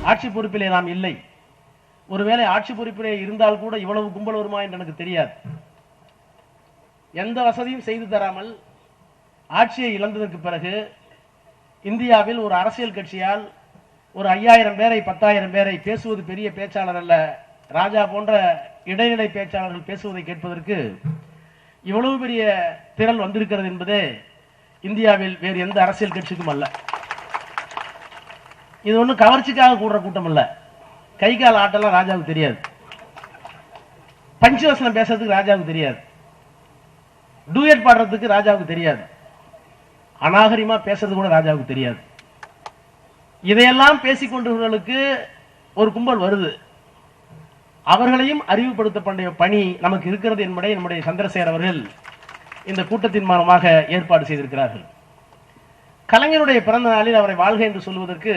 ஆட்சி பொறுப்பிலே நாம் இல்லை. ஒருவேளை ஆட்சி பொறுப்பிலே இருந்தால் கூட இவ்வளவு கும்பல் வருமா என்று எனக்கு தெரியாது. எந்த வசதியும் செய்து தராமல் ஆட்சியை இழந்ததற்கு பிறகு இந்தியாவில் ஒரு அரசியல் கட்சியால் ஒரு 5000 பேரை 10,000 பேரை பேசுவது பெரிய பேச்சாளர் அல்ல, ராஜா போன்ற இடைநிலை பேச்சாளர்கள் பேசுவதை கேட்பதற்கு இவ்வளவு பெரிய திரள் வந்திருக்கிறது என்பதே இந்தியாவில் வேறு எந்த அரசியல் கட்சிக்கும் அல்ல. இது ஒன்றும் கவர்ச்சிக்காக கூடுற கூட்டம் அல்ல. கை கால் ஆட்டெல்லாம் ராஜாவுக்கு தெரியாது, பஞ்சவசனம் பேசுறதுக்கு ராஜாவுக்கு தெரியாது, டூயட் பாடுறதுக்கு ராஜாவுக்கு தெரியாது, அநாகரிகமா பேசுறது கூட ராஜாவுக்கு தெரியாது. இதையெல்லாம் பேசிக்கொண்டவர்களுக்கு ஒரு கும்பல் வருது. அவர்களையும் அறிவுப்படுத்த பணி நமக்கு இருக்கிறது என்பதை நம்முடைய சந்திரசேகர் அவர்கள் இந்த கூட்டத்தின் மூலமாக ஏற்பாடு செய்திருக்கிறார்கள். கலைஞருடைய பிறந்த நாளில் அவரை வாழ்க என்று சொல்வதற்கு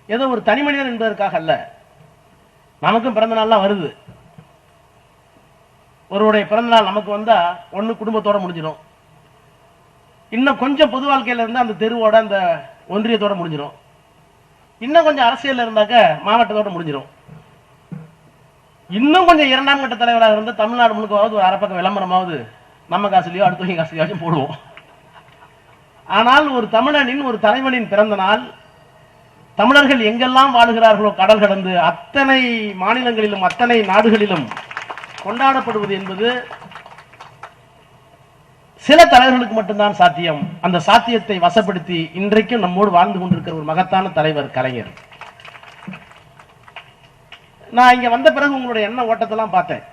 ஏதோ ஒரு தனி மனிதன் என்பதற்காக அல்ல. நமக்கும் பிறந்த நாள்லாம் வருது. ஒருவருடைய பிறந்த நாள் நமக்கு வந்தா ஒண்ணு குடும்பத்தோட முடிஞ்சிடும், இன்னும் கொஞ்சம் பொது வாழ்க்கையில இருந்தா அந்த தெருவோட அந்த ஒன்றியத்தோட முடிஞ்சிடும், இன்னும் கொஞ்சம் அரசியல் இருந்தாக்க மாவட்டத்தோட முடிஞ்சிடும், இன்னும் கொஞ்சம் 2ஆம் கட்ட தலைவராக இருந்தால் தமிழ்நாடு முழுக்கவாவது ஒரு அரைப்பக்கம் விளம்பரமாவது நம்ம காசுலையோ அடுத்தவங்க காசுலையோ போடுவோம். ஆனால் ஒரு தமிழனின் ஒரு தலைவனின் பிறந்த நாள் தமிழர்கள் எங்கெல்லாம் வாழுகிறார்களோ கடல் கடந்து அத்தனை மாநிலங்களிலும் அத்தனை நாடுகளிலும் கொண்டாடப்படுவது என்பது சில தலைவர்களுக்கு மட்டும்தான் சாத்தியம். அந்த சாத்தியத்தை வசப்படுத்தி இன்றைக்கும் நம்மோடு வாழ்ந்து கொண்டிருக்கிற ஒரு மகத்தான தலைவர் கலைஞர். நான் இங்க வந்த பிறகு உங்களுடைய எண்ண ஓட்டத்தெல்லாம் பார்த்தேன்.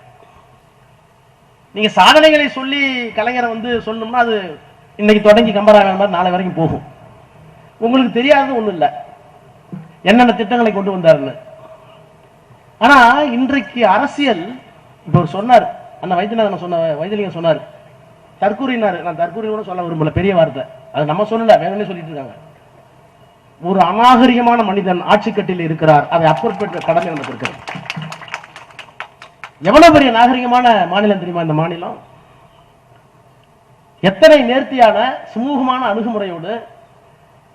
நீங்க சாதனைகளை சொல்லி கலைஞரை சொல்லணும்னா அது இன்னைக்கு தொடங்கி கம்பராமாயணம் மாதிரி நாளை வரைக்கும் போகும். உங்களுக்கு தெரியாதது ஒண்ணும் இல்லை, என்னென்ன திட்டங்களை கொண்டு வந்தாருன்னு. ஆனா இன்றைக்கு அரசியல் இப்ப சொன்னார், அந்த வைத்தியநாதன் சொன்ன வைத்தியலிங்கம் சொன்னார், தற்கூறினார். நான் தற்கூறி கூட சொல்ல விரும்பல, பெரிய வார்த்தை, அது நம்ம சொல்லல, வேணும்னே சொல்லிட்டு இருக்காங்க. ஒரு அநாகரிகமான மனிதன் ஆட்சி கட்டில் இருக்கிறார், அதை அப்புறப்பட்ட கடமை நமக்கு இருக்கிறது. எவ்வளவு பெரிய நாகரிகமான மாநிலம் தெரியுமா இந்த மாநிலம்? எத்தனை நேர்த்தியான சுமூகமான அணுகுமுறையோடு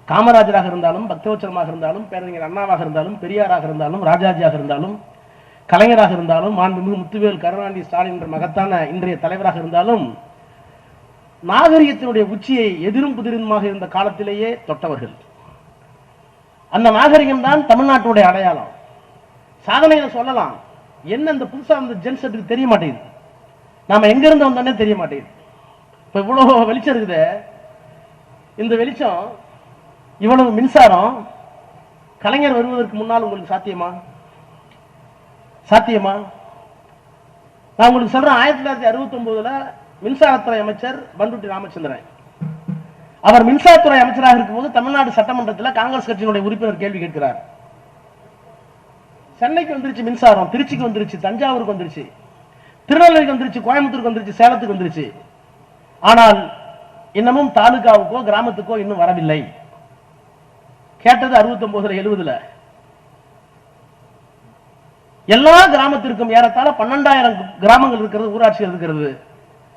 காமராஜராக இருந்தாலும், பக்தவச்சலமாக இருந்தாலும், பேரறிஞர் அண்ணாவாக இருந்தாலும், பெரியாராக இருந்தாலும், ராஜாஜியாக இருந்தாலும், கலைஞராக இருந்தாலும், மாண்புமிகு முத்துவேல் கருணாநிதி ஸ்டாலின் என்ற மகத்தான இன்றைய தலைவராக இருந்தாலும் நாகரிகத்தினுடைய உச்சியை எதிரும் புதிருமாக இருந்த காலத்திலேயே தொட்டவர்கள். அந்த நாகரிகம் தான் தமிழ்நாட்டுடைய அடையாளம். சாதனைகளை சொல்லலாம், என்ன இந்த புதுசா அந்த ஜென்செட்டுக்கு தெரிய மாட்டேங்குது, நாம எங்க இருந்து வந்தோன்னே தெரிய மாட்டேங்குது. இப்ப இவ்வளவு வெளிச்சம் இருக்குது, இந்த வெளிச்சம் இவ்வளவு மின்சாரம் கலைஞர் வருவதற்கு முன்னால் உங்களுக்கு சாத்தியமா? சாத்தியமா? நான் உங்களுக்கு சொல்றேன், 1969 மின்சாரத்துறை அமைச்சர் பண்டுட்டி ராமச்சந்திரன் அவர் மின்சாரத்துறை அமைச்சராக இருக்கும்போது தமிழ்நாடு சட்டமன்றத்தில் காங்கிரஸ் கட்சியினுடைய உறுப்பினர் கேள்வி கேட்கிறார். சென்னைக்கு வந்துருச்சு மின்சாரம், திருச்சிக்கு வந்துருச்சு, தஞ்சாவூருக்கு வந்துருச்சு, திருநெல்வேலிக்கு வந்துருச்சு, கோயம்புத்தூருக்கு வந்துருச்சு, சேலத்துக்கு வந்துருச்சு, ஆனால் இன்னமும் தாலுகாவுக்கோ கிராமத்துக்கோ இன்னும் வரவில்லை. கேட்டது 69 70. எல்லா கிராமத்திற்கும் ஏறத்தாழ 12,000 கிராமங்கள் இருக்கிறது, ஊராட்சிகள் இருக்கிறது.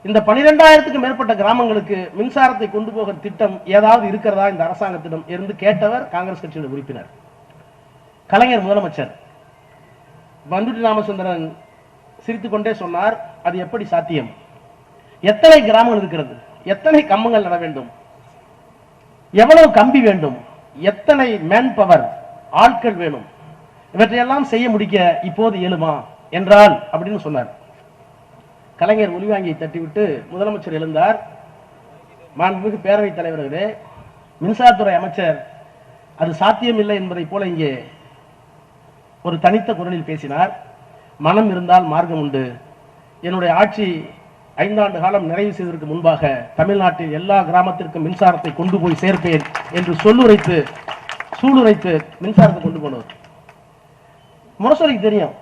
இந்த 12,000க்கும் மேற்பட்ட கிராமங்களுக்கு மின்சாரத்தை கொண்டு போகிற திட்டம் ஏதாவது இருக்கிறதா இந்த அரசாங்கத்திடம் இருந்து கேட்டவர் காங்கிரஸ் கட்சியுடைய உறுப்பினர். கலைஞர் முதலமைச்சர். பண்டுட்டி ராமச்சந்திரன் சிரித்துக் கொண்டே சொன்னார், அது எப்படி சாத்தியம்? எத்தனை கிராமங்கள் இருக்கிறது, எத்தனை கம்பங்கள் நட வேண்டும், எவ்வளவு கம்பி வேண்டும், எத்தனை மேன் பவர் ஆட்கள் வேணும், இவற்றையெல்லாம் செய்ய முடிக்க இப்போது இயலுமா என்றால் அப்படின்னு சொன்னார். கலைஞர் ஒலிவாங்கியை தட்டிவிட்டு முதலமைச்சர் எழுந்தார். மாண்புமிகு பேரவைத் தலைவர்களே, மின்சாரத்துறை அமைச்சர் அது சாத்தியம் இல்லை என்பதை போல இங்கே ஒரு தனித்த குரலில் பேசினார். மனம் இருந்தால் மார்க்கம் உண்டு. என்னுடைய ஆட்சி 5 ஆண்டு காலம் நிறைவு செய்வதற்கு முன்பாக தமிழ்நாட்டில் எல்லா கிராமத்திற்கும் மின்சாரத்தை கொண்டு போய் சேர்ப்பேன் என்று சூளுரைத்து மின்சாரத்தை கொண்டு போனவர். முரசொலிக்கு தெரியும்.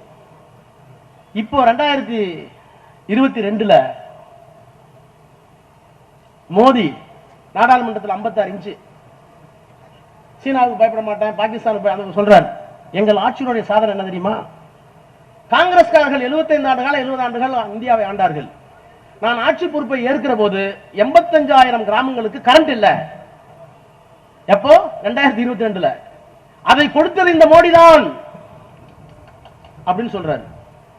இப்போ 2022 மோடி நாடாளுமன்றத்தில் 56 இன்ச்சு, சீனாவுக்கு பயப்பட மாட்டேன், பாகிஸ்தானுக்கு சொல்றார். எங்கள் ஆட்சியினுடைய சாதனை என்ன தெரியுமா? காங்கிரஸ்காரர்கள் 75 ஆண்டுகள் 70 ஆண்டுகள் இந்தியாவை ஆண்டார்கள். நான் ஆட்சி பொறுப்பை ஏற்கிற போது 85,000 கிராமங்களுக்கு கரண்ட் இல்ல. எப்போ? 2022. அதை கொடுத்தது இந்த மோடி தான் அப்படின்னு சொல்றாரு.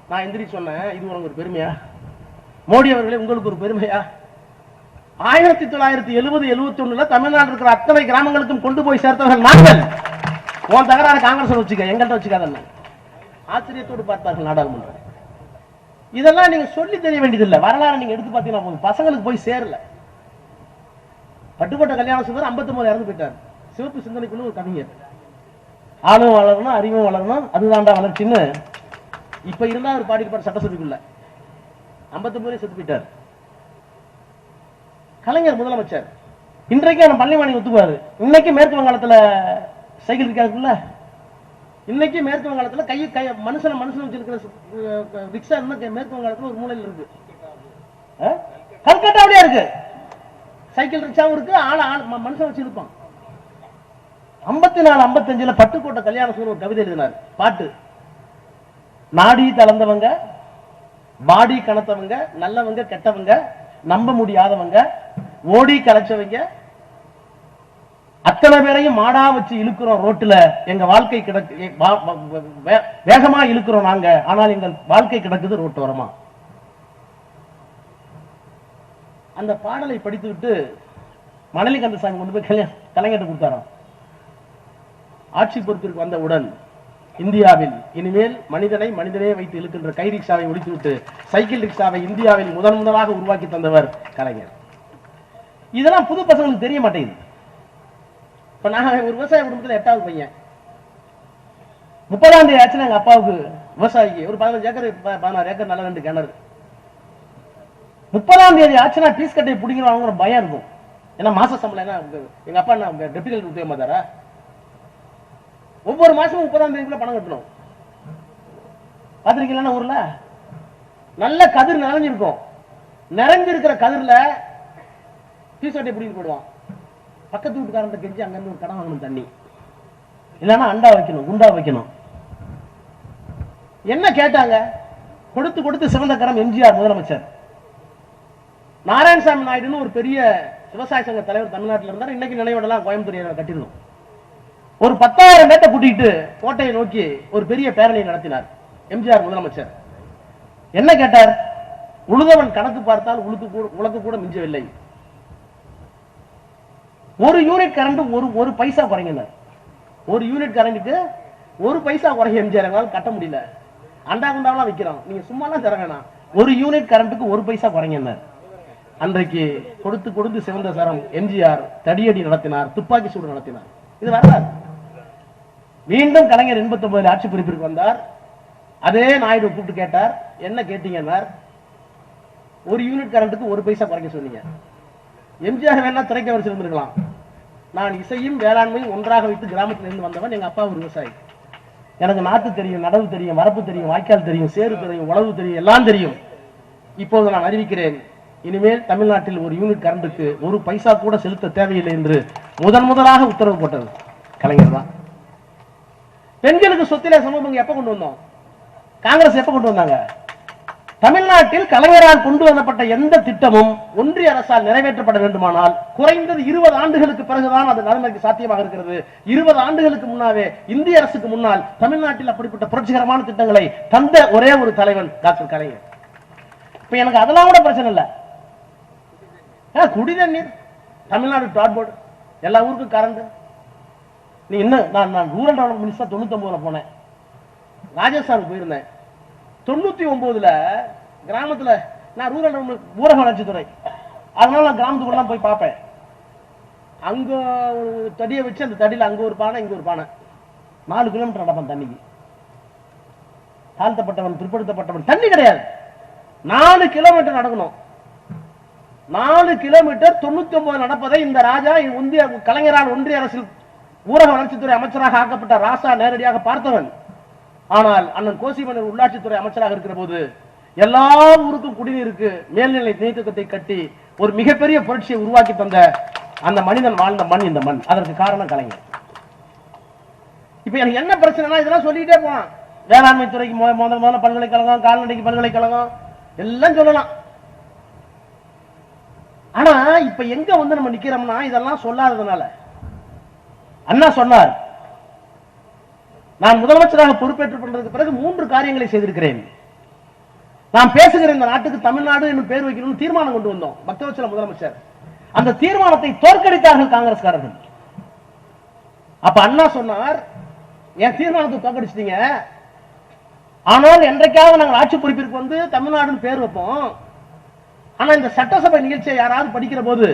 நான் எந்திரி சொன்னேன், இது உங்களுக்கு ஒரு பெருமையா? மோடி அவர்களே, உங்களுக்கு ஒரு பெருமையா? 1970-71 தமிழ்நாடு இருக்கிற அத்தனை கிராமங்களுக்கும் கொண்டு போய் சேர்த்தவர்கள் நாங்கள். உன் தகராறு காங்கிரஸ் வச்சுக்க, எங்கள்கிட்ட வச்சுக்காத. ஆச்சரியத்தோடு பார்த்தார்கள் நாடாளுமன்றம். இதெல்லாம் நீங்க சொல்லி தெரிய வேண்டியதில்லை. வரலாறு நீங்க எடுத்து பார்த்தீங்கன்னா பசங்களுக்கு போய் சேரல. பட்டுக்கோட்டை கல்யாண சுந்தர் 59 இறந்து போயிட்டார். சிவப்பு சிந்தனைக்குள்ள ஒரு கவிஞர். ஆளும் வளரணும், அறிவும் வளரணும், அதுதான்டா வளர்ச்சின்னு இப்ப இருந்தா அவர் பாடிப்பார் சட்டசபைக்குள்ள. 59 செத்து போயிட்டார். கலைஞர் முதலமைச்சர். இன்றைக்கு நம்ம பள்ளிவாணி ஒத்துக்குவாரு. இன்னைக்கு மேற்கு வங்காளத்துல சைக்கிள் இருக்காருல்ல, இன்னைக்கு மேற்கு வங்காளத்துல கை மனுஷனை வச்சிருக்கிற ரிக்ஷா மேற்கு வங்காளத்துல ஒரு மூலையில் இருக்கு. கல்கட்டாவிலே இருக்கு. சைக்கிள் ரிக்ஷாவும் இருக்கு, மனுஷன் வச்சு இருப்பான். 54-55 பட்டுக்கோட்டை கல்யாண சுந்தர் ஒரு கவிதை எழுதினார். பாட்டு: நாடி தளர்ந்தவங்க, பாடி கணத்தவங்க, நல்லவங்க கெட்டவங்க, நம்ப முடியாதவங்க, ஓடி கலைச்சவங்க, அத்தனை பேரையும் மாடா வச்சு இழுக்கிறோம் ரோட்டுல. எங்க வாழ்க்கை கிடக்கு, வேகமா இழுக்கிறோம் நாங்க, ஆனால் எங்கள் வாழ்க்கை கிடக்குது ரோட்டோரமா. அந்த பாடலை படித்து விட்டு மணலி கந்தசாமி கொண்டு போய் கலைஞர் கொடுத்தாராம். ஆட்சி பொறுப்பிற்கு வந்தவுடன் இந்தியாவில் இனிமேல் மனிதனே வைத்து இழுக்கின்ற கை ரிக்ஷாவை ஒழித்துவிட்டு சைக்கிள் ரிக்ஷாவை இந்தியாவில் முதலாக உருவாக்கி தந்தவர் கலைஞர். இதெல்லாம் புது பசங்களுக்கு தெரிய மாட்டேங்குது. இப்ப நான் ஒரு விவசாய குடும்பத்தில் 8வது பையன். 30ஆம் தேதி ஆச்சுன்னா எங்க அப்பாவுக்கு விவசாயிக்கு ஒரு 15 ஏக்கர் 16 ஏக்கர் நல்ல 2 கிணறு. 30ஆம் தேதி ஆச்சுன்னா பீஸ் கட்டை பிடிக்கிறவங்க பயம் இருக்கும். ஏன்னா மாச சம்பளம் என்ன, எங்க அப்பா என்ன டெப்டி கலெக்டர் உத்தியோகமா தர, ஒவ்வொரு மாசமும் 30ஆம் தேதிக்குள்ள பணம் கட்டணும். பாத்திருக்கீங்களா ஊர்ல? நல்ல கதிர் நிறைஞ்சிருக்கும். நிறைஞ்சிருக்கிற கதிர்ல பீஸ் கட்டை பிடிக்க போடுவான். பக்கத்து வீட்டுக்காரன் கெஞ்சி அங்க இருந்து ஒரு கடன் வாங்கணும் தண்ணி, இல்லைன்னா அண்டா வைக்கணும், குண்டா வைக்கணும். என்ன கேட்டாங்க? கொடுத்து சிவந்த கரம் எம்ஜிஆர் முதலமைச்சர். நாராயணசாமி நாயுடுன்னு ஒரு பெரிய விவசாய சங்க தலைவர் தமிழ்நாட்டில் இருந்தார். இன்னைக்கு நினைவிடலாம் கோயம்புத்தூர் கட்டிருந்தோம். ஒரு 10,000 பேர்த்த கூட்டிட்டு கோட்டையை நோக்கி ஒரு பெரிய பேரணியை நடத்தினார் எம்ஜிஆர் முதலமைச்சர். என்ன கேட்டார்? உழுதவன் கணக்கு பார்த்தால் உலக்கு கூட மிஞ்சவில்லை. ஒரு யூனிட் கரண்ட் ஒரு பைசா குறைங்க. ஒரு யூனிட் கரண்ட்டுக்கு 1 பைசா குறைய எம்ஜிஆர் எங்களால் கட்ட முடியல. அண்டா குண்டாவெல்லாம் வைக்கிறோம், நீங்க சும்மாலாம் தர வேணாம். 1 யூனிட் கரண்ட்டுக்கு 1 பைசா குறைங்க. அன்றைக்கு கொடுத்து சிவந்த சரம் எம்ஜிஆர் தடியடி நடத்தினார், துப்பாக்கி சூடு நடத்தினார். இது வரலாறு. மீண்டும் கலைஞர் 89 ஆட்சி பொறுப்பிற்கு வந்தார். அதே நாயுடு கூப்பிட்டு கேட்டார், என்ன கேட்டீங்கன்னா 1 யூனிட் கரண்ட்டுக்கு 1 பைசா குறைக்க சொன்னீங்க. எம்ஜிஆர் வேணா திரைக்க வச்சிருந்திருக்கலாம். நான் இசையும் வேளாண்மையும் ஒன்றாக வைத்து கிராமத்திலிருந்து வந்தவன். எங்க அப்பா ஒரு விவசாயி. எனக்கு நாட்டு தெரியும், நடவு தெரியும், வரப்பு தெரியும், வாய்க்கால் தெரியும், சேறு தெரியும், உழவு தெரியும், எல்லாம் தெரியும். இப்போது நான் அறிவிக்கிறேன், இனிமேல் தமிழ்நாட்டில் 1 யூனிட் கரண்ட்டுக்கு 1 பைசா கூட செலுத்த தேவையில்லை என்று முதலாக உத்தரவு போட்டது கலைஞர் தான். பெண்களுக்கு சொத்திலே சமூகம் எப்ப கொண்டு வந்தோம்? காங்கிரஸ் எப்ப கொண்டு வந்தாங்க? தமிழ்நாட்டில் கலைஞரால் கொண்டு வரப்பட்ட எந்த திட்டமும் ஒன்றிய அரசால் நிறைவேற்றப்பட வேண்டுமானால் குறைந்தது 20 ஆண்டுகளுக்கு பிறகுதான் அது நடைமுறைக்கு சாத்தியமாக இருக்கிறது. 20 ஆண்டுகளுக்கு முன்னாவே இந்திய அரசுக்கு முன்னால் தமிழ்நாட்டில் அப்படிப்பட்ட புரட்சிகரமான திட்டங்களை தந்த ஒரே ஒரு தலைவன் டாக்டர் கலைஞர். இப்ப எனக்கு அதெல்லாம் கூட பிரச்சனை இல்லை. குடிநீர் தமிழ்நாடு டாட் போர்டு, எல்லா ஊருக்கும் கரண்ட். நீ இன்னும் நான் ரூரல் டெவலப்மெண்ட் மினிஸ்டர் 99 போனேன், ராஜஸ்தான் போயிருந்தேன். 99 கிராமத்துல நான் ரூரல் டெவலப்மெண்ட் ஊரக வளர்ச்சித்துறை, அதனால நான் கிராமத்துக்குள்ள போய் பார்ப்பேன். அங்க ஒரு தடியை வச்சு அந்த தடியில அங்க ஒரு பானை இங்க ஒரு பானை 4 கிலோமீட்டர் நடப்பான் தண்ணிக்கு. தாழ்த்தப்பட்டவன் பிற்படுத்தப்பட்டவன் தண்ணி கிடையாது. 4 கிலோமீட்டர் நடக்கணும். 4 கிலோமீட்டர் 99 நடப்பதை இந்த ராஜா கலைஞரால் ஒன்றிய அரசில் ஊரக வளர்ச்சித்துறை அமைச்சராக ஆக்கப்பட்ட ராசா நேரடியாக பார்த்தவன். ஆனால் அண்ணன் கோசிமன்னர் உள்ளாட்சித்துறை அமைச்சராக இருக்கிற போது எல்லா ஊருக்கும் குடிநீருக்கு மேல்நிலை நீர்த்தத்தை கட்டி ஒரு மிகப்பெரிய புரட்சியை உருவாக்கி தந்த அந்த மனிதன் வாழ்ந்த மண் இந்த மண். அதற்கு காரணம் கலைஞர். இப்ப எனக்கு என்ன பிரச்சனைனா இதெல்லாம் சொல்லிட்டே போனான். வேளாண்மை துறைக்கு முதல்ல பல்கலைக்கழகம், கால்நடைக்கு பல்கலைக்கழகம் எல்லாம் சொல்லலாம். ஆனா இப்ப எங்க நம்ம நிக்கிறோம்னா இதெல்லாம் சொல்லாததுனால. அண்ணா சொன்னார், நான் முதலமைச்சராக பொறுப்பேற்றுக் கொண்டதற்கு பிறகு 3 காரியங்களை செய்திருக்கிறேன். நான் பேசுகிற இந்த நாட்டுக்கு தமிழ்நாடு என்னும் பேர் வைக்கணும்னு தீர்மானம் கொண்டு வந்தோம். பக்தவத்சல முதலமைச்சர் அந்த தீர்மானத்தை தோற்கடித்தார்கள் காங்கிரஸ்காரர்கள். அப்ப அண்ணா சொன்னார், என் தீர்மானத்தை தோற்கடிச்சிட்டீங்க, ஆனால் என்றைக்காவது நாங்கள் ஆட்சி பொறுப்பிற்கு வந்து தமிழ்நாடுன்னு பேர் வைப்போம். ஆனா இந்த சட்டசபை நிகழ்ச்சியை யாராவது படிக்கிற போது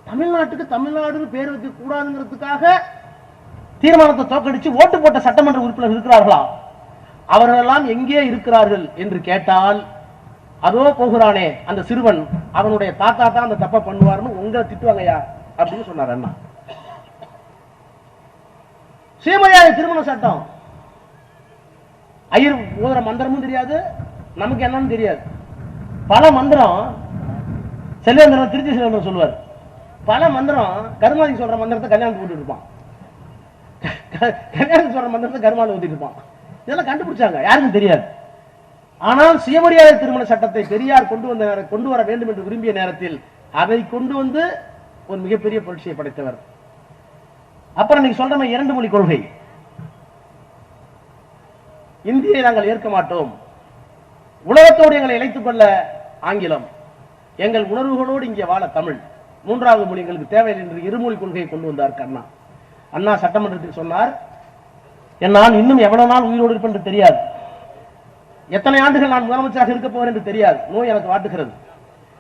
தமிழ்நாட்டுக்கு தமிழ்நாடுன்னு பேர் வைக்க கூடாதுங்கிறதுக்காக தீர்மானத்தை தோற்கடிச்சு ஓட்டு போட்ட சட்டமன்ற உறுப்பினர் இருக்கிறார்களா? அவர்கள் எல்லாம் எங்கே இருக்கிறார்கள் என்று கேட்டால், அதோ போகிறானே அந்த சிறுவன், அவனுடைய தாத்தா தான் அந்த தப்பை பண்ணுவார்னு உங்களை திட்டுவாங்கயா அப்படின்னு சொன்னார் அண்ணா. சுயமரியாதை திருமண சட்டம், ஐயர் ஓதுற மந்திரமும் தெரியாது, நமக்கு என்னன்னு தெரியாது. பல மந்திரம் செல்வேந்திரன், திருச்சி செல்வேந்திரன் சொல்லுவார், பல மந்திரம் கருமாதி சொல்ற மந்திரத்தை கல்யாணம் போட்டு இருப்பான், கல்யாணம் சொல்ற மந்திரத்தை கருமாதி ஊத்திட்டு இருப்பான். இதெல்லாம் கண்டுபிடிச்சாங்க, யாருக்கும் தெரியாது. ஆனால் சுயமரியாதை திருமண சட்டத்தை பெரியார் கொண்டு வர வேண்டும் என்று விரும்பிய நேரத்தில் அதை கொண்டு வந்து ஒரு மிகப்பெரிய புரட்சியை படைத்தவர். அப்புறம் நீங்க சொல்ற 2 மொழி கொள்கை, இந்தியை நாங்கள் ஏற்க மாட்டோம், உலகத்தோடு எங்களை இணைத்துக் கொள்ள ஆங்கிலம், எங்கள் உணர்வுகளோடு இங்கே வாழ தமிழ், 3வது மொழி எங்களுக்கு தேவையில்லை என்று 2 மொழி கொள்கையை கொண்டு வந்தார் அண்ணா. அண்ணா சட்டமன்றத்தில் சொன்னார், நான் இன்னும் எவ்வளவு நாள் உயிரோடு இருப்பேன் என்று தெரியாது, எத்தனை ஆண்டுகள் நான் முதலமைச்சராக இருக்க போகிறேன் என்று தெரியாது, நோய் எனக்கு வாட்டுகிறது.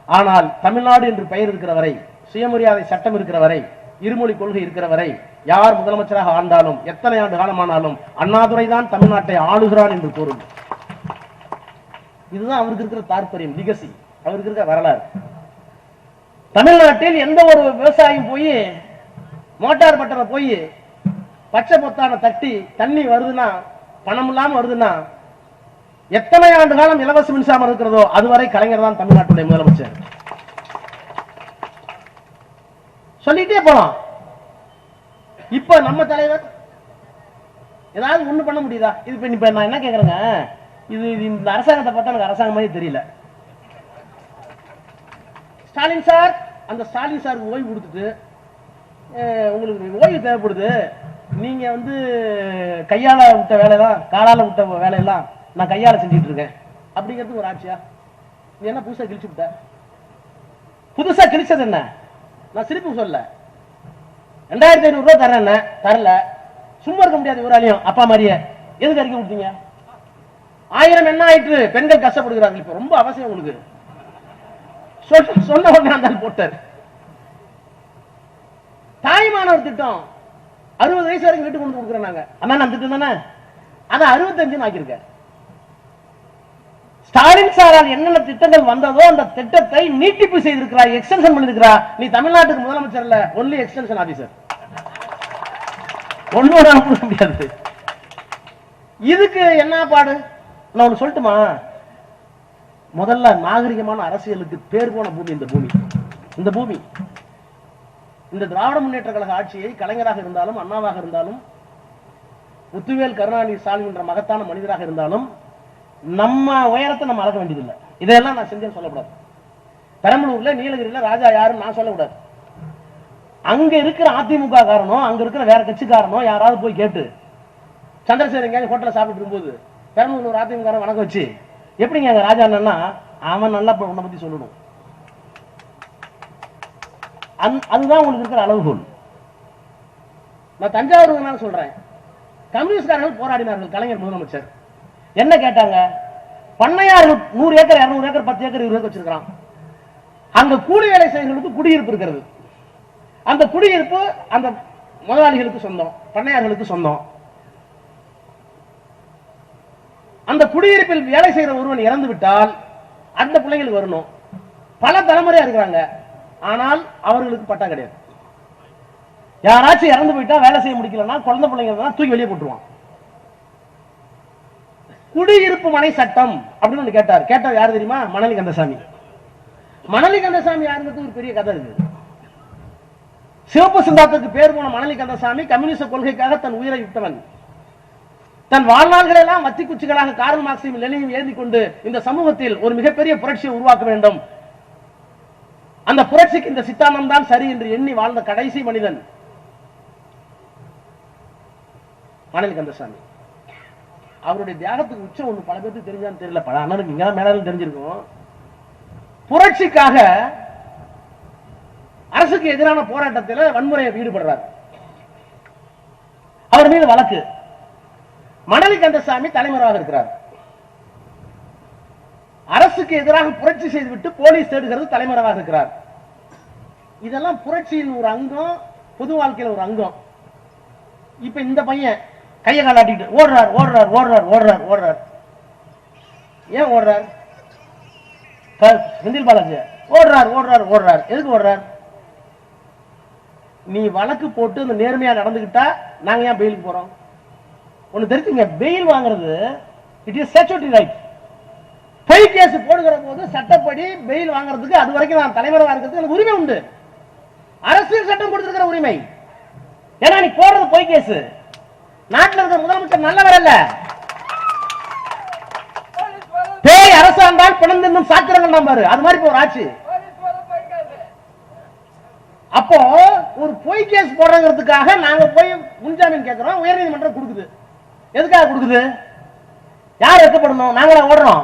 ஆனால் தமிழ்நாடு என்று பெயர் இருக்கிற வரை, சுயமரியாதை சட்டம் இருக்கிற வரை, 2 மொழி கொள்கை இருக்கிற வரை, யார் முதலமைச்சராக ஆண்டாலும் எத்தனை ஆண்டு காலமானாலும் அண்ணாதுரை தான் தமிழ்நாட்டை ஆளுகிறான் என்று கூறும். இதுதான் அவருக்கு இருக்கிற தாற்பயம், லிகசி, அவருக்கு இருக்கிற வரலாறு. தமிழ்நாட்டில் எந்த ஒரு விவசாயியும் போய் மோட்டார் பட்டனை போய் பச்சை பொத்தான தட்டி தண்ணி வருதுன்னா, பணம் இல்லாம வருதுன்னா, எத்தனை ஆண்டு காலம் இலவச மின்சாரம் இருக்கிறதோ அதுவரை கலைஞர் தான் தமிழ்நாட்டுடைய முதலமைச்சர். சொல்லிட்டே போலாம். இப்ப நம்ம தலைவர் ஏதாவது ஒண்ணு பண்ண முடியுதா? இது இப்ப நான் என்ன கேக்குறேங்க, இது இந்த அரசாங்கத்தை பார்த்தா எனக்கு அரசாங்கம் மாதிரி தெரியல. ஸ்டாலின் சார், அந்த ஸ்டாலின் சாருக்கு ஓய்வு கொடுத்துட்டு, உங்களுக்கு ஓய்வு தேவைப்படுது, நீங்க வந்து கையால விட்ட வேலையெல்லாம் காலால விட்ட வேலையெல்லாம் நான் கையால செஞ்சுட்டு இருக்கேன் அப்படிங்கிறது ஒரு ஆட்சியா? நீ என்ன புதுசா கிழிச்சு விட்ட? புதுசா கிழிச்சது என்ன? நான் சிரிப்பு சொல்ல, 2500 ரூபாய் தரேன், தரல, சும்மா இருக்க முடியாது இவராலையும். அப்பா மாதிரியே எதுக்கு அறிக்கை கொடுத்தீங்க? 1000 என்ன ஆயிற்று? பெண்கள் கஷ்டப்படுகிறார்கள், இப்ப ரொம்ப அவசியம் உங்களுக்கு சொன்ன உடனே அந்த போட்டார். தாய்மானவர் திட்டம் 60 வயசு வரைக்கும் வீட்டுக்கு கொண்டு கொடுக்குறேன் நாங்க, அண்ணா நான் திட்டம் தானே, அதை 65 ஆக்கியிருக்க. ஸ்டாலின் சாரால் என்னென்ன திட்டங்கள் வந்ததோ அந்த திட்டத்தை நீட்டிப்பு செய்திருக்கிறார், எக்ஸ்டென்ஷன் பண்ணிருக்கிறார். நீ தமிழ்நாட்டுக்கு முதலமைச்சர் இல்ல, ஒன்லி எக்ஸ்டென்ஷன் ஆபீசர், ஒன்னோட முடியாது. இதுக்கு என்ன பாடு? நான் ஒண்ணு சொல்லட்டுமா? முதல்ல நாகரிகமான அரசியலுக்கு பேர் போன பூமி இந்த பூமி. இந்த பூமி, இந்த திராவிட முன்னேற்ற கழக ஆட்சியை கலைஞராக இருந்தாலும், அண்ணாவாக இருந்தாலும், முத்துவேல் கருணாநிதி ஸ்டாலின் என்ற மகத்தான மனிதராக இருந்தாலும், நம்ம உயரத்தை நம்ம அளக்க வேண்டியதில்லை. இதெல்லாம் நான் செஞ்சேன்னு சொல்லக்கூடாது. பெரம்பலூர்ல நீலகிரியில ராஜா யாருன்னு நான் சொல்லக்கூடாது. அங்க இருக்கிற அதிமுக காரணம், அங்க இருக்கிற வேற கட்சிக்காரனும் யாராவது போய் கேட்டு, சந்திரசேகர் எங்கேயாவது ஹோட்டல சாப்பிட்டு இருக்கும்போது பெரம்பலூர் ஒரு அதிமுக வணக்கம் வச்சு, எப்படிங்க அங்க ராஜா அண்ணா, அவன் நல்லா உன்னை பத்தி சொல்லணும். அதுதான் உங்களுக்கு இருக்கிற அளவுகோல். நான் தஞ்சாவூர் சொல்றேன், கம்யூனிஸ்ட்காரர்கள் போராடினார்கள். கலைஞர் முதலமைச்சர் என்ன கேட்டாங்க? பண்ணையார்கள் 100 ஏக்கர் 200 ஏக்கர் 10 ஏக்கர் 20 ஏக்கர் வச்சிருக்கான். அங்க கூலி வேலை செய்வர்களுக்கு குடியிருப்பு இருக்கிறது. அந்த குடியிருப்பு அந்த முதலாளிகளுக்கு சொந்தம், பண்ணையார்களுக்கு சொந்தம். அந்த குடியிருப்பில் வேலை செய்கிற ஒருவன் இறந்து விட்டால் அந்த பிள்ளைங்களுக்கு வரணும். பல தலைமுறையா இருக்கிறாங்க, ஆனால் அவர்களுக்கு பட்டா கிடையாது. யாராச்சும் இறந்து போயிட்டா வேலை செய்ய முடிக்கலன்னா குழந்தை பிள்ளைங்க தூக்கி வெளியே போட்டுருவான். குடியிருப்பு மனை சட்டம் அப்படின்னு கேட்டார். கேட்டார் யாரு தெரியுமா? மணலி கந்தசாமி. மணலி கந்தசாமி யாருங்கிறது ஒரு பெரிய கதை இருக்கு. சிவப்பு சிந்தாத்திற்கு பேர் போன மணலி கந்தசாமி கம்யூனிஸ்ட் கொள்கைக்காக தன் உயிரை விட்டவன். தன் வாழ்நாள்கள் எல்லாம் மத்தி குச்சிகளாக கார்ல் மார்க்ஸையும் லெனினையும் ஏந்தி கொண்டு இந்த சமூகத்தில் ஒரு மிகப்பெரிய புரட்சியை உருவாக்க வேண்டும், அந்த புரட்சிக்கு இந்த சித்தாந்தம் தான் சரி என்று எண்ணி வாழ்ந்த கடைசி மனிதன். மணலி கந்தசாமி. அவருடைய தியாகத்துக்கு உச்சம் ஒண்ணு பல பேருக்கு தெரிஞ்சான்னு தெரியல, பல அண்ணனுக்கு இங்க மேலும் தெரிஞ்சிருக்கும். புரட்சிக்காக அரசுக்கு எதிரான போராட்டத்தில் வன்முறையை ஈடுபடுறார். அவர் மீது வழக்கு. மணலி கந்தசாமி தலைமறைவாக இருக்கிறார். அரசுக்கு எதிராக புரட்சி செய்துவிட்டு போலீஸ் தேடுகிறது, தலைமறைவாக இருக்கிறார். இதெல்லாம் புரட்சியின் ஒரு அங்கம், பொது வாழ்க்கையில் ஒரு அங்கம். இப்ப இந்த பையன் கையை காலாட்டிட்டு ஓடுறார் ஓடுறார் ஓடுறார் ஓடுறார் ஓடுறார். ஏன் ஓடுறார்? செந்தில் பாலாஜி ஓடுறார் ஓடுறார் ஓடுறார். எதுக்கு ஓடுறார்? நீ வழக்கு போட்டு இந்த நேர்மையா நடந்துகிட்டா நாங்க ஏன் பெயிலுக்கு போறோம்? ஒண்ணு தெரிஞ்சுங்க, பெயில் வாங்குறது இட் இஸ் ஸ்டாட்யூட்டரி ரைட். பொய் கேஸ் போடுகிற போது சட்டப்படி பெயில் வாங்குறதுக்கு அது வரைக்கும் நான் தலைமறைவா இருக்கிறதுக்கு எனக்கு உரிமை உண்டு. அரசியல் சட்டம் கொடுத்திருக்கிற உரிமை. ஏன்னா நீ போடுறது பொய் கேஸ். நாட்டில் இருக்கிற முதலமைச்சர் நல்லவர் அல்ல. பேய் அரசாண்டால் பிணந்திருந்தும் சாத்திரங்கள் நம்பாரு, அது மாதிரி ஒரு ஆட்சி. அப்போ ஒரு பொய் கேஸ் போடுறதுக்காக நாங்க போய் முன்ஜாமீன் கேட்கிறோம், உயர்நீதிமன்றம் கொடுக்குது. எதுக்காக கொடுக்குது? யார் வெட்கப்படணும்? நாங்களா ஓடுறோம்.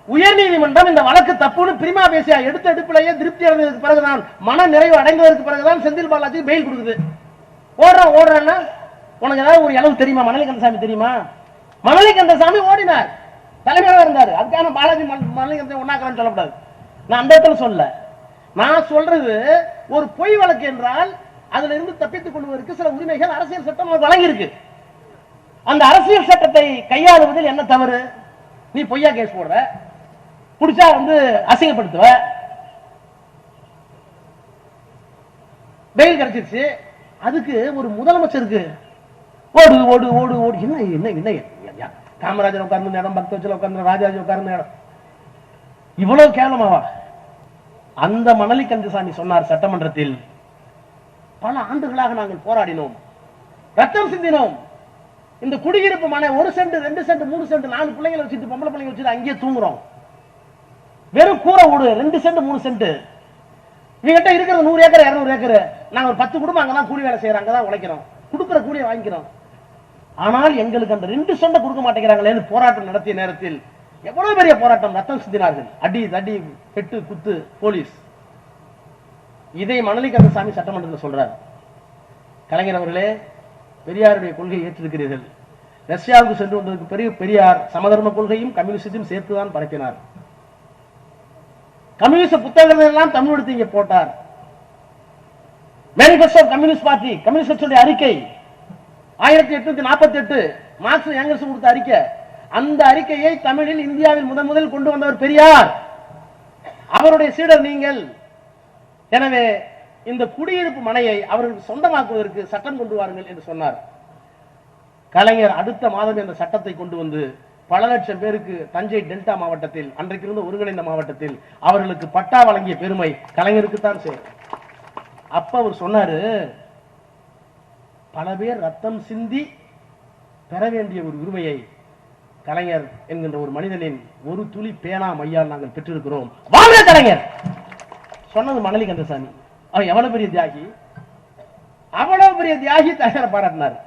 உயர்நீதிமன்றம் இந்த வழக்கு தப்புன்னு பிரிமா பேசியா எடுத்த எடுப்பிலேயே திருப்தி அடைந்ததுக்கு பிறகுதான், மன நிறைவு அடைந்ததற்கு பிறகுதான் செந்தில் பாலாஜி பெயில் கொடுக்குது. ஓடுறேன்னா உனக்கு ஏதாவது ஒரு அளவு தெரியுமா? மணலி கந்தசாமி தெரியுமா? மணலி கந்தசாமி ஓடினார், தலைமையாக இருந்தார். அதுக்கான பாலாஜி மணலி கந்தசாமி ஒன்னாக்கிறேன்னு சொல்லக்கூடாது. நான் அந்த இடத்துல சொல்ல. நான் சொல்றது ஒரு பொய் வழக்கு என்றால் அதுல இருந்து தப்பித்துக் கொள்வதற்கு சில உரிமைகள் அரசியல் சட்டம் வழங்கி இருக்கு. அந்த அரசியல் சட்டத்தை கையாளுவதில் என்ன தவறு? நீ பொய்யா கேஸ் போடுற, புடிச்சா அசிங்கப்படுத்துவ, பெயில் கிடைச்சிருச்சு. அதுக்கு ஒரு முதலமைச்சருக்கு ஓடு ஓடு ஓடு ஓடு என்ன என்ன என்ன காமராஜர் உட்கார்ந்து இடம், பக்தவச்சல உட்கார்ந்து, ராஜாஜி உட்கார்ந்து இடம், இவ்வளவு கேவலமாவா? அந்த மணலி கந்தசாமி சொன்னார் சட்டமன்றத்தில், பல ஆண்டுகளாக நாங்கள் போராடினோம், ரத்தம் சிந்தினோம். இந்த குடியிருப்பு மனை 1 சென்ட் 2 சென்ட் 3 சென்ட் 4 பிள்ளைங்களை வச்சுட்டு, பொம்பளை பிள்ளைங்க வச்சுட்டு அங்கேயே தூங்குறோம். வெறும் கூரை வீடு 2 சென்ட் 3 சென்ட். இவங்கிட்ட இருக்கிறது 100 ஏக்கர் 200 ஏக்கர். நாங்க ஒரு 10 குடும்பம் அங்கதான் கூலி வேலை செய்யறோம், அங்கதான் உழைக்கிறோம், கொடுக்கிற கூலியை வாங்கிக்கிறோம். ஆனால் எங்களுக்கு அந்த 2 சென்ட் கொடுக்க மாட்டேங்கிறாங்களேன்னு போராட்டம் நடத்திய நேரத்தில் எவ்வளவு பெரிய போராட்டம், ரத்தம் சிந்தினார்கள். அடி தடி வெட்டு குத்து போலீஸ். இதை மணலி கந்தசாமி சட்டமன்றத்தில் சொல்றார். கலைஞர் அவர்களே, பெரியாருடைய கொள்கையை ஏற்றிருக்கிறீர்கள். ரஷ்யாவுக்கு சென்று வந்ததற்கு பெரிய பெரியார் சமதர்ம கொள்கையும் கம்யூனிஸ்டையும் சேர்த்துதான் பரப்பினார். கம்யூனிஸ்ட் புத்தகங்கள் எல்லாம் தமிழ் எடுத்து இங்கே போட்டார். மேனிபெஸ்டோ கம்யூனிஸ்ட் பார்ட்டி, கம்யூனிஸ்ட் அறிக்கை 1848 மார்க்ஸ் ஏங்கல்ஸ் கொடுத்த அறிக்கை. அந்த அறிக்கையை தமிழில் இந்தியாவில் முதல் கொண்டு வந்தவர் பெரியார். அவருடைய சீடர் நீங்கள். எனவே இந்த குடியிருப்பு மனையை அவர்களுக்கு சொந்தமாக்குவதற்கு சட்டம் கொண்டு வாருங்கள் என்று சொன்னார். கலைஞர் அடுத்த மாதம் இந்த சட்டத்தை கொண்டு வந்து பல லட்சம் பேருக்கு தஞ்சை டெல்டா மாவட்டத்தில், அன்றைக்கு இருந்த ஒருங்கிணைந்த மாவட்டத்தில் அவர்களுக்கு பட்டா வழங்கிய பெருமை கலைஞருக்கு தான் சேரும். அப்ப அவர் சொன்னாரு, பல பேர் ரத்தம் சிந்தி பெற வேண்டிய ஒரு உரிமையை கலைஞர் என்கின்ற ஒரு மனிதனின் ஒரு துளி பேனா மையால் நாங்கள் பெற்றிருக்கிறோம். வாங்க கலைஞர் சொன்னது மணலி கந்தசாமி. அவன் எவ்வளவு பெரிய தியாகி, அவ்வளவு பெரிய தியாகி தலைவர் பாராட்டினார்.